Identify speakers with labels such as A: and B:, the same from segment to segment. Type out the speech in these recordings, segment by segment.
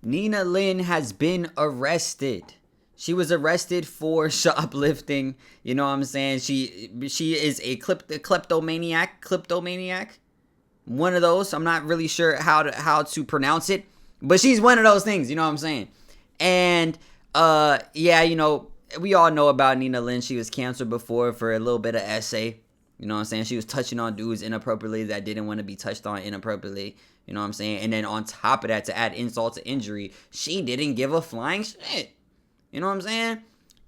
A: Nina Lynn has been arrested. She was arrested for shoplifting. You know what I'm saying? She is a kleptomaniac. One of those. I'm not really sure how to pronounce it, but she's one of those things. You know what I'm saying? And yeah, you know, we all know about Nina Lynn. She was canceled before for a little bit of essay. You know what I'm saying? She was touching on dudes inappropriately that didn't want to be touched on inappropriately. You know what I'm saying? And then on top of that, to add insult to injury, she didn't give a flying shit. You know what I'm saying?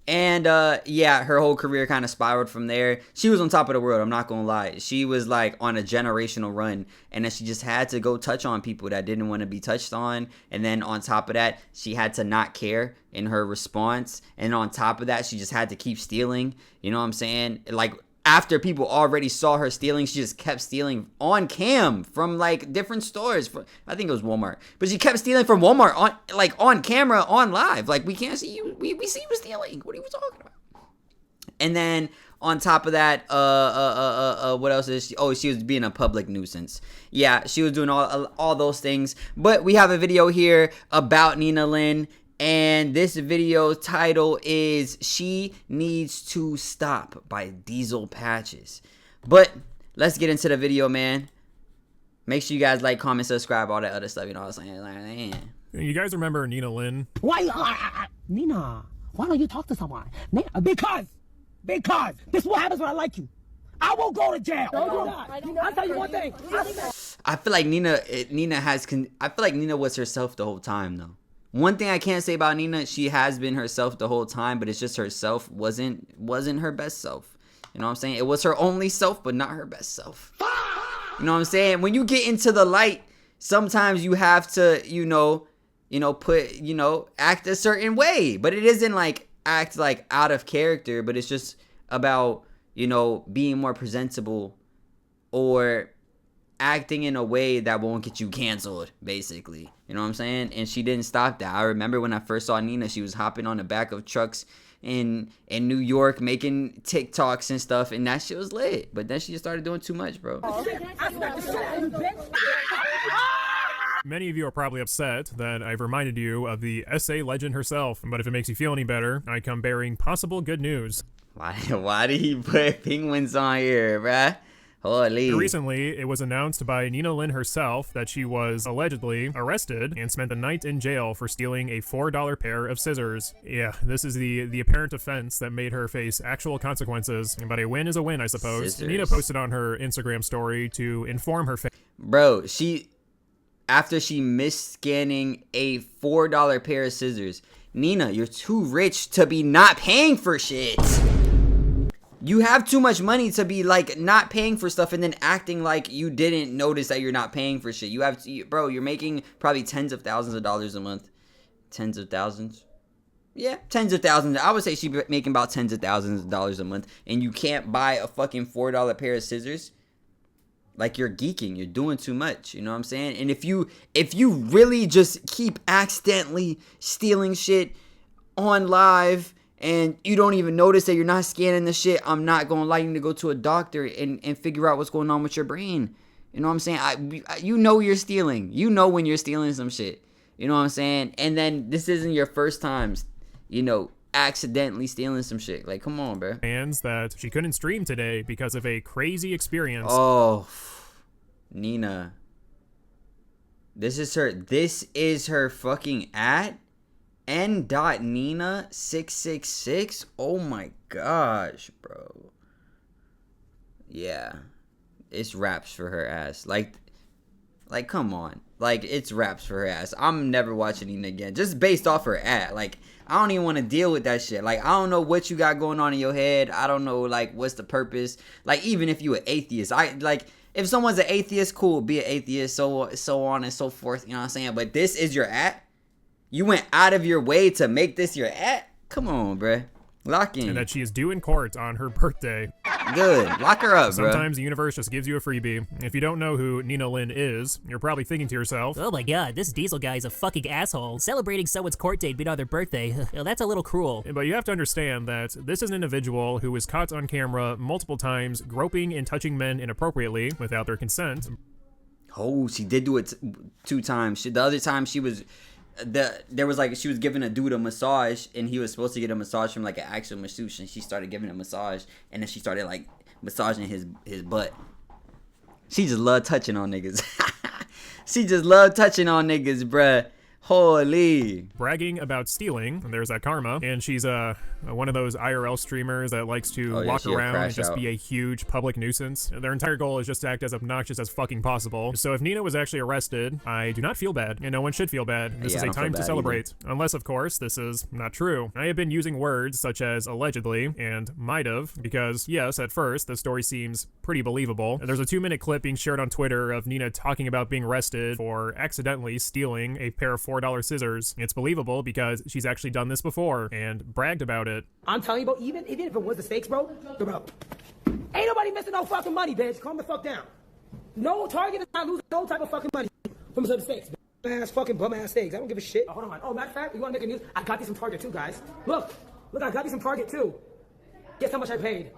A: And yeah, her whole career kind of spiraled from there. She was on top of the world, I'm not gonna lie. She was like on a generational run, and then she just had to go touch on people that didn't want to be touched on. And then on top of that, she had to not care in her response. And on top of that, she just had to keep stealing. You know what I'm saying? Like, after people already saw her stealing, she just kept stealing on cam from like different stores. I think it was Walmart, but she kept stealing from Walmart on camera, on live. Like, we can't see you. We see you stealing. What are you talking about? And then on top of that, what else is she? Oh, she was being a public nuisance. Yeah, she was doing all those things. But we have a video here about Nina Lynn. And this video title is "She Needs to Stop" by Diesel Patches. But let's get into the video, man. Make sure you guys like, comment, subscribe, all that other stuff. You know what I'm saying? Like, man.
B: You guys remember Nina Lynn?
C: Why, Nina? Why don't you talk to someone? Because this is what happens when I like you. I won't go to jail. Don't do that. I'll tell you one thing.
A: I feel like Nina was herself the whole time, though. One thing I can't say about Nina, she has been herself the whole time, but it's just herself wasn't her best self. You know what I'm saying? It was her only self, but not her best self. You know what I'm saying? When you get into the light, sometimes you have to, act a certain way. But it isn't like act like out of character, but it's just about, being more presentable or acting in a way that won't get you canceled, basically. You know what I'm saying? And she didn't stop that. I remember when I first saw Nina, she was hopping on the back of trucks in New York making TikToks and stuff, and that shit was lit. But then she just started doing too much, bro.
B: Many of you are probably upset that I've reminded you of the essay legend herself, but if it makes you feel any better, I come bearing possible good news.
A: Why did he put penguins on here, bruh? Holy.
B: Recently, it was announced by Nina Lynn herself that she was allegedly arrested and spent the night in jail for stealing a $4 pair of scissors. Yeah, this is the apparent offense that made her face actual consequences, but a win is a win, I suppose.
A: Scissors.
B: Nina posted on her Instagram story to inform her
A: Bro, after she missed scanning a $4 pair of scissors, Nina, you're too rich to be not paying for shit. You have too much money to be like not paying for stuff and then acting like you didn't notice that you're not paying for shit. Bro, you're making probably tens of thousands of dollars a month. Tens of thousands? Yeah, tens of thousands. I would say she's making about tens of thousands of dollars a month, and you can't buy a fucking $4 pair of scissors. Like, you're geeking. You're doing too much. You know what I'm saying? And if you really just keep accidentally stealing shit on live and you don't even notice that you're not scanning the shit, I'm not gonna allow you to go to a doctor and figure out what's going on with your brain. You know what I'm saying? You're stealing. You know when you're stealing some shit. You know what I'm saying? And then this isn't your first time, accidentally stealing some shit. Like, come on, bro.
B: Fans that she couldn't stream today because of a crazy experience.
A: Oh, Nina. This is her fucking @ n.nina666. Oh my gosh, bro. Yeah. It's raps for her ass. Like come on. Like, it's raps for her ass. I'm never watching Nina again. Just based off her @ Like, I don't even want to deal with that shit. Like, I don't know what you got going on in your head. I don't know, like, what's the purpose. Like, even if you an atheist. If someone's an atheist, cool, be an atheist, so on and so forth. You know what I'm saying? But this is your @ You went out of your way to make this your @ Come on, bruh. Lock in.
B: And that she is due in court on her birthday.
A: Good. Lock her up, bro.
B: Sometimes the universe just gives you a freebie. If you don't know who Nina Lynn is, you're probably thinking to yourself,
D: oh my god, this Diesel guy is a fucking asshole. Celebrating someone's court date being on their birthday. Well, that's a little cruel.
B: But you have to understand that this is an individual who was caught on camera multiple times groping and touching men inappropriately without their consent.
A: Oh, she did do it 2 times. The other time she was there was like, she was giving a dude a massage, and he was supposed to get a massage from like an actual masseuse, and she started giving him a massage, and then she started like massaging his butt. She just loved touching on niggas. She just loved touching on niggas, bruh. Holy.
B: Bragging about stealing, and there's that karma, and she's one of those IRL streamers that likes to walk around and just be a huge public nuisance. Their entire goal is just to act as obnoxious as fucking possible. So if Nina was actually arrested, I do not feel bad, and no one should feel bad. This is a time to celebrate. Unless, of course, this is not true. I have been using words such as allegedly and might have, because yes, at first, the story seems pretty believable. There's a 2-minute clip being shared on Twitter of Nina talking about being arrested for accidentally stealing a pair of $4 scissors. It's believable because she's actually done this before and bragged about it.
C: I'm telling you, bro, even if it was the stakes, bro, ain't nobody missing no fucking money, bitch. Calm the fuck down. No Target is not losing no type of fucking money from some stakes. Ass fucking bum ass steaks. I don't give a shit. Oh, hold on. Oh, matter of fact, you want to make a news? I got these from Target too, guys. Look, I got these from Target too. Guess how much I paid?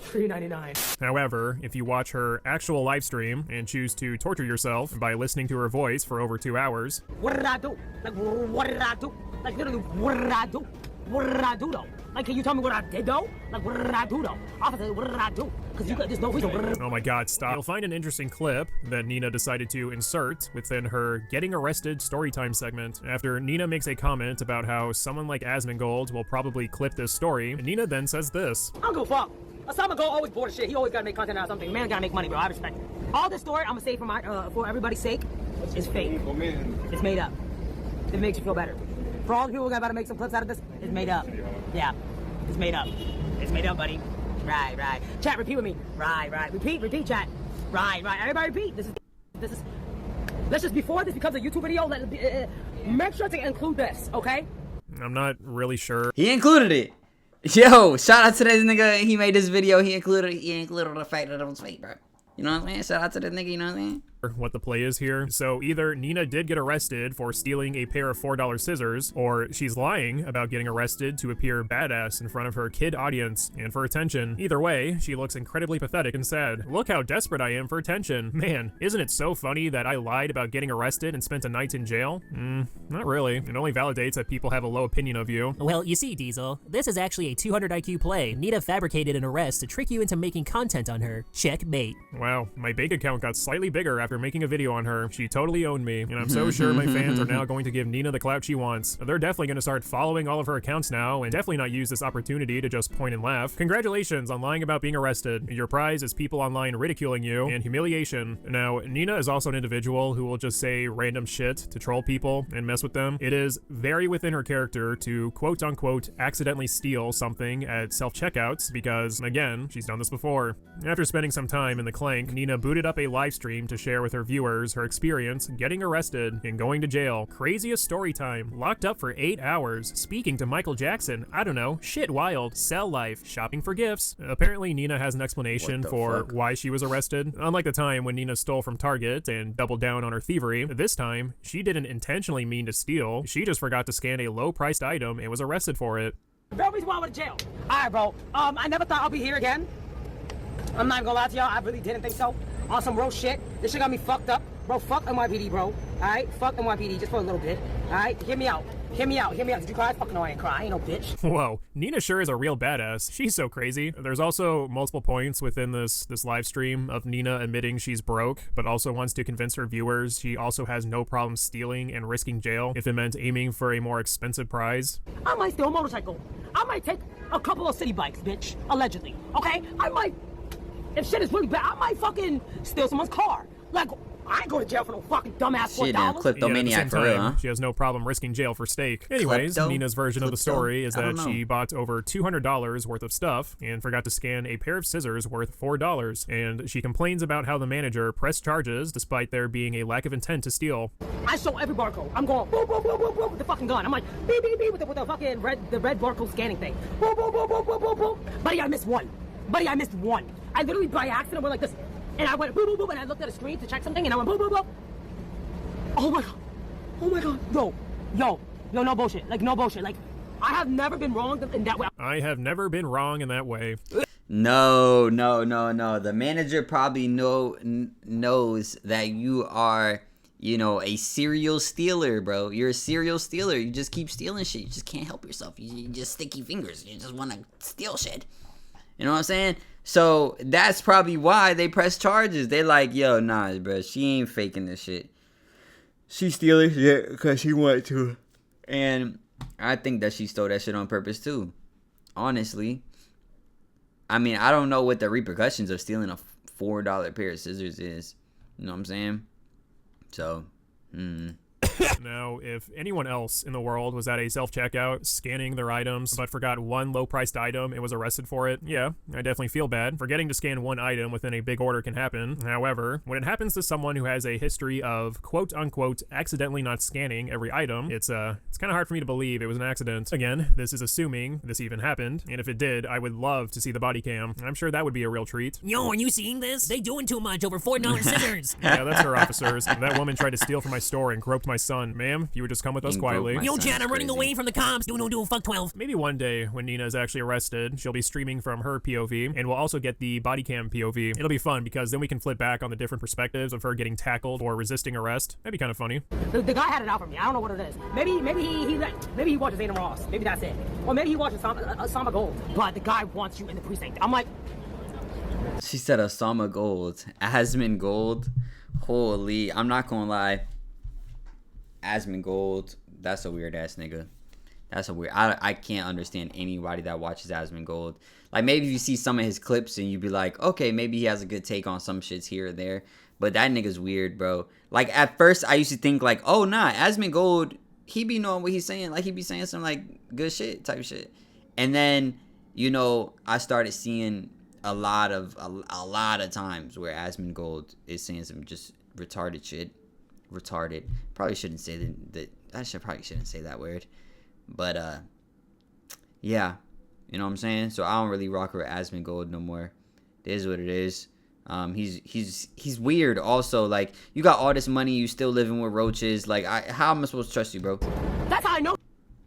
C: $3.99.
B: However, if you watch her actual live stream and choose to torture yourself by listening to her voice for over 2 hours.
C: What did I do? Like, what did I do? Like, literally, what did I do? What did I do, though? Like, can you tell me what I did, though? Like, what did I do, though? Officer, what did I do? Because there's no reason.
B: Oh my god, stop. You'll find an interesting clip that Nina decided to insert within her getting arrested storytime segment. After Nina makes a comment about how someone like Asmongold will probably clip this story, Nina then says this.
C: I don't give a fuck. Asama Gold always bored of shit. He always gotta make content out of something. Man gotta make money, bro. I respect it. All this story, I'm gonna say for everybody's sake, is fake. It's made up. It makes you feel better. For all the people who gotta make some clips out of this, it's made up. Yeah, it's made up. It's made up, buddy. Right. Chat, repeat with me. Right. Repeat, chat. Right. Everybody repeat. This is. Let's just, before this becomes a YouTube video, make sure to include this, okay?
B: I'm not really sure.
A: He included it. Yo, shout out to this nigga. He made this video. He included the fact that it was fake, bro. You know what I'm saying? Shout out to this nigga. You know what I'm saying?
B: What the play is here. So either Nina did get arrested for stealing a pair of $4 scissors, or she's lying about getting arrested to appear badass in front of her kid audience and for attention. Either way, she looks incredibly pathetic and sad. Look how desperate I am for attention. Man, isn't it so funny that I lied about getting arrested and spent a night in jail? Not really. It only validates that people have a low opinion of you.
D: Well, you see, Diesel, this is actually a 200 IQ play. Nina fabricated an arrest to trick you into making content on her. Checkmate.
B: Wow, my bank account got slightly bigger after making a video on her. She totally owned me, and I'm so sure my fans are now going to give Nina the clout she wants. They're definitely going to start following all of her accounts now, and definitely not use this opportunity to just point and laugh. Congratulations on lying about being arrested. Your prize is people online ridiculing you and humiliation. Now, Nina is also an individual who will just say random shit to troll people and mess with them. It is very within her character to quote-unquote accidentally steal something at self-checkouts because, again, she's done this before. After spending some time in the clank, Nina booted up a live stream to share with her viewers her experience getting arrested and going to jail. Craziest story time. Locked up for 8 hours. Speaking to Michael Jackson. I don't know. Shit wild. Cell life. Shopping for gifts. Apparently Nina has an explanation for why she was arrested. Unlike the time when Nina stole from Target and doubled down on her thievery, this time she didn't intentionally mean to steal. She just forgot to scan a low-priced item and was arrested for it.
C: No reason why I went to jail. Alright, bro. I never thought I'll be here again. I'm not gonna lie to y'all. I really didn't think so. On some real shit. This shit got me fucked up. Bro, fuck NYPD, bro. Alright? Fuck NYPD just for a little bit. Alright? Hear me out. Did you cry? Fucking no, I ain't cry. I ain't no bitch.
B: Whoa, Nina sure is a real badass. She's so crazy. There's also multiple points within this live stream of Nina admitting she's broke, but also wants to convince her viewers she also has no problem stealing and risking jail if it meant aiming for a more expensive prize.
C: I might steal a motorcycle. I might take a couple of city bikes, bitch. Allegedly. Okay? I might, if shit is really bad, I might fucking steal someone's car. Like, I ain't going to jail for no fucking dumbass $4.
A: Shit, damn, kleptomaniac for real, huh?
B: She has no problem risking jail for steak. Anyways, Nina's version of the story is that she bought over $200 worth of stuff and forgot to scan a pair of scissors worth $4. And she complains about how the manager pressed charges despite there being a lack of intent to steal.
C: I show every barcode. I'm going boop, boop, boop, boop, boop with the fucking gun. I'm like beep, beep, beep with the fucking red barcode scanning thing. Boop, boop, boop, boop, boop, boop, boop. Buddy, I missed one. I literally by accident went like this. And I went boop, boop, boop, and I looked at a screen to check something, and I went boop, boop, boop. Oh my god. Yo, no bullshit. Like, no bullshit. Like, I have never been wrong in that way.
B: I have never been wrong in that way.
A: No. The manager probably knows that you are you know, a serial stealer, bro. You're a serial stealer. You just keep stealing shit. You just can't help yourself. You just sticky fingers. You just want to steal shit. You know what I'm saying? So that's probably why they press charges. They like, yo, nah, bro. She ain't faking this shit. She stealing shit because she wanted to. And I think that she stole that shit on purpose too. Honestly. I mean, I don't know what the repercussions of stealing a $4 pair of scissors is. You know what I'm saying? So,
B: Now, if anyone else in the world was at a self-checkout scanning their items but forgot one low-priced item and was arrested for it, yeah, I definitely feel bad. Forgetting to scan one item within a big order can happen. However, when it happens to someone who has a history of quote-unquote accidentally not scanning every item, it's kind of hard for me to believe it was an accident. Again, this is assuming this even happened, and if it did, I would love to see the body cam. I'm sure that would be a real treat.
D: Yo, are you seeing this? They doing too much over $4 scissors.
B: Yeah, that's her, officers. That woman tried to steal from my store and groped my son. Ma'am, if you would just come with us
A: And
B: quietly.
A: broke my
D: Yo,
A: son's
D: Chad, I'm running
A: crazy.
D: away from the cops. Do, fuck 12.
B: Maybe one day when Nina is actually arrested, she'll be streaming from her POV, and we'll also get the body cam POV. It'll be fun because then we can flip back on the different perspectives of her getting tackled or resisting arrest. That'd be kind of funny.
C: The guy had it out for me. I don't know what it is. Maybe he watches Zayna Ross. Maybe that's it. Or maybe he watches Osama Gold. But the guy wants you in the precinct. I'm like,
A: She said Osama Gold. Asmon Gold. Holy. I'm not gonna lie. Asmon Gold. That's a weird ass nigga. That's a weird. I can't understand anybody that watches Asmon Gold. Like, maybe if you see some of his clips and you'd be like, okay, maybe he has a good take on some shits here or there. But that nigga's weird, bro. Like, at first I used to think like, oh nah, Asmon Gold, he be knowing what he's saying. Like, he be saying some like good shit type shit. And then, you know, I started seeing a lot of times where Asmon Gold is saying some just retarded shit. Retarded. Probably shouldn't say that. Probably shouldn't say that word. But yeah, you know what I'm saying. So I don't really rock with Asmon Gold no more. It is what it is. He's weird. Also, like, you got all this money, you still living with roaches. Like, how am I supposed to trust you, bro?
C: that's how I know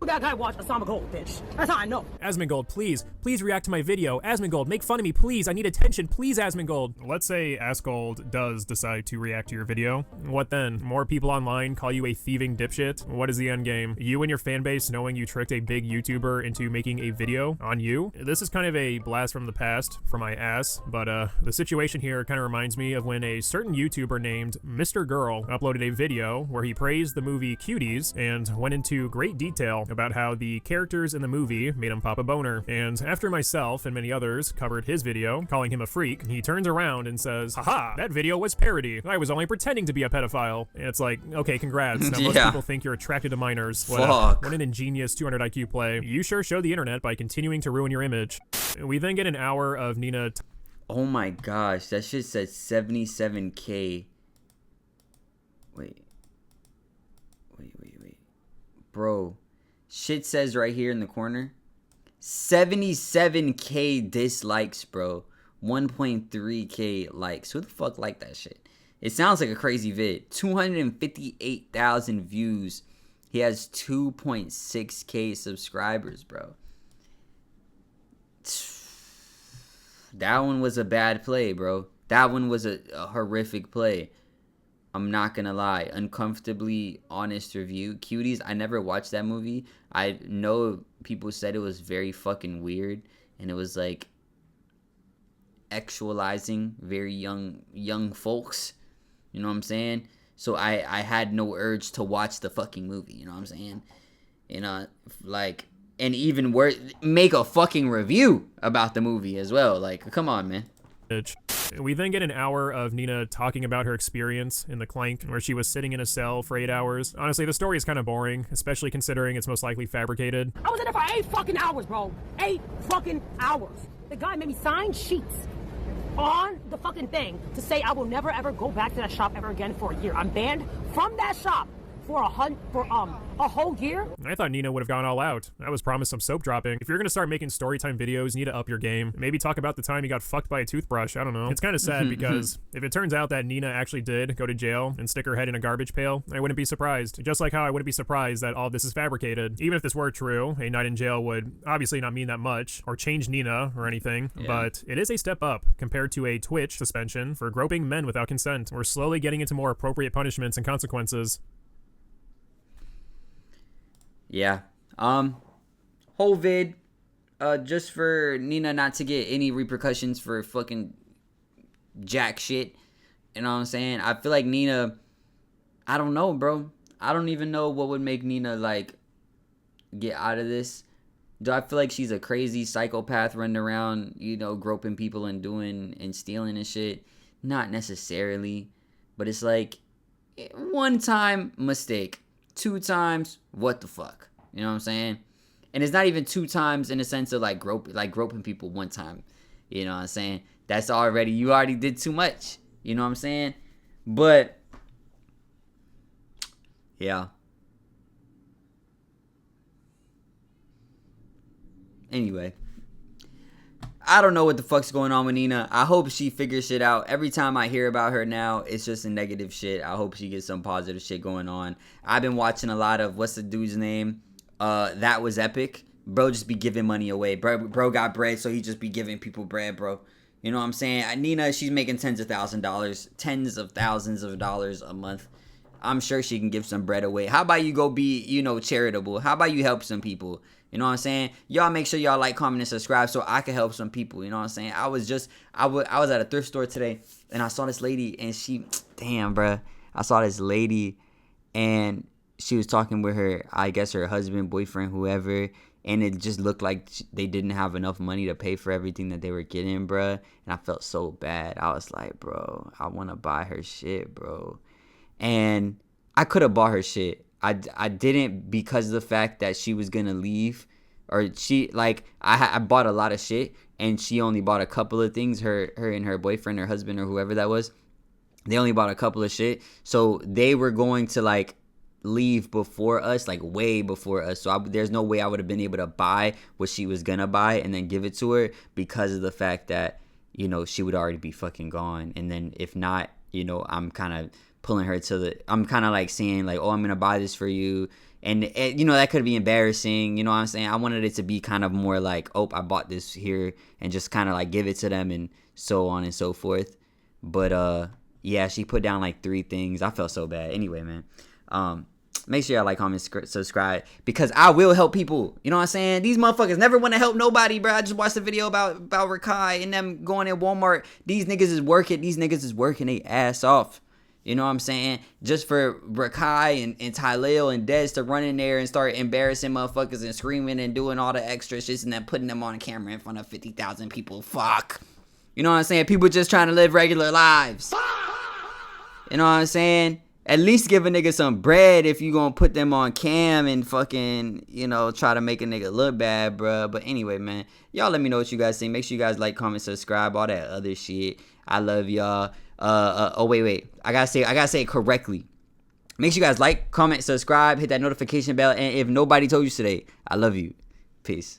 C: that guy watched Osama Gold, bitch. That's how I know.
B: Asmongold, please react to my video. Asmongold, make fun of me, please. I need attention, please, Asmongold. Let's say Asgold does decide to react to your video. What then? More people online call you a thieving dipshit? What is the end game? You and your fan base knowing you tricked a big YouTuber into making a video on you? This is kind of a blast from the past for my ass, but the situation here kind of reminds me of when a certain YouTuber named Mr. Girl uploaded a video where he praised the movie Cuties and went into great detail about how the characters in the movie made him pop a boner. And after myself and many others covered his video, calling him a freak, he turns around and says, haha, that video was parody. I was only pretending to be a pedophile. And it's like, okay, congrats. Now most
A: Yeah.
B: people think you're attracted to minors.
A: Fuck.
B: What an ingenious 200 IQ play. You sure showed the internet by continuing to ruin your image. We then get an hour of Nina
A: Oh my gosh, that shit said 77K. Wait. Bro, shit says right here in the corner, 77K dislikes, bro. 1.3K likes. Who the fuck liked that shit? It sounds like a crazy vid. 258,000 views. He has 2.6K subscribers, bro. That one was a bad play, bro. That one was a horrific play. I'm not gonna lie. Uncomfortably honest review. Cuties, I never watched that movie. I know people said it was very fucking weird. And it was like actualizing very young folks. You know what I'm saying? So I had no urge to watch the fucking movie. You know what I'm saying? You know, like, and even make a fucking review about the movie as well. Like, come on, man.
B: We then get an hour of Nina talking about her experience in the Clank, where she was sitting in a cell for 8 hours. Honestly, the story is kind of boring, especially considering it's most likely fabricated.
C: I was in there for 8 fucking hours, bro. 8 fucking hours. The guy made me sign sheets on the fucking thing to say I will never ever go back to that shop ever again for a year. I'm banned from that shop for a whole year?
B: I thought Nina would have gone all out. I was promised some soap dropping. If you're gonna start making storytime videos, you need to up your game. Maybe talk about the time you got fucked by a toothbrush. I don't know. It's kind of sad because if it turns out that Nina actually did go to jail and stick her head in a garbage pail, I wouldn't be surprised. Just like how I wouldn't be surprised that all this is fabricated. Even if this were true, a night in jail would obviously not mean that much or change Nina or anything, but it is a step up compared to a Twitch suspension for groping men without consent. We're slowly getting into more appropriate punishments and consequences.
A: Yeah. Whole vid, just for Nina not to get any repercussions for fucking jack shit. You know what I'm saying? I feel like Nina, I don't know, bro. I don't even know what would make Nina, like, get out of this. Do I feel like she's a crazy psychopath running around, you know, groping people and doing and stealing and shit? Not necessarily. But it's like, one time, mistake. 2 times, what the fuck? You know what I'm saying? And it's not even 2 times in the sense of like groping people 1 time. You know what I'm saying? That's already, you already did too much. You know what I'm saying? But yeah. Anyway, I don't know what the fuck's going on with Nina. I hope she figures shit out. Every time I hear about her now, it's just a negative shit. I hope she gets some positive shit going on. I've been watching a lot of, what's the dude's name? That Was Epic. Bro just be giving money away. Bro got bread, so he just be giving people bread, bro. You know what I'm saying? Nina, she's making tens of thousands of dollars a month. I'm sure she can give some bread away. How about you go be, you know, charitable? How about you help some people? You know what I'm saying? Y'all make sure y'all like, comment, and subscribe so I can help some people. You know what I'm saying? I was at a thrift store today, and I saw this lady, and she, damn, bruh. I saw this lady, and she was talking with her, I guess her husband, boyfriend, whoever, and it just looked like they didn't have enough money to pay for everything that they were getting, bruh. And I felt so bad. I was like, bro, I want to buy her shit, bro. And I could have bought her shit. I didn't because of the fact that she was gonna leave, or she, like, I bought a lot of shit and she only bought a couple of things. Her and her boyfriend or husband or whoever that was, they only bought a couple of shit, so they were going to like leave before us, like way before us. So there's no way I would have been able to buy what she was gonna buy and then give it to her because of the fact that, you know, she would already be fucking gone. And then if not, you know, I'm kind of pulling her I'm kind of like saying like, oh, I'm gonna buy this for you, and you know, that could be embarrassing. You know what I'm saying? I wanted it to be kind of more like, oh, I bought this here, and just kind of like give it to them and so on and so forth. But yeah, she put down like 3 things. I felt so bad. Anyway, man, make sure y'all like, comment, subscribe, because I will help people. You know what I'm saying? These motherfuckers never want to help nobody, bro. I just watched a video about Rakai and them going in Walmart. These niggas is working. These niggas is working their ass off. You know what I'm saying? Just for Rakai and Tylil and Dez to run in there and start embarrassing motherfuckers and screaming and doing all the extra shit and then putting them on camera in front of 50,000 people. Fuck. You know what I'm saying? People just trying to live regular lives. You know what I'm saying? At least give a nigga some bread if you gonna put them on cam and fucking, you know, try to make a nigga look bad, bruh. But anyway, man, y'all let me know what you guys think. Make sure you guys like, comment, subscribe, all that other shit. I love y'all. Oh wait, I gotta say it correctly. Make sure you guys like, comment, subscribe, hit that notification bell, and if nobody told you today, I love you. Peace.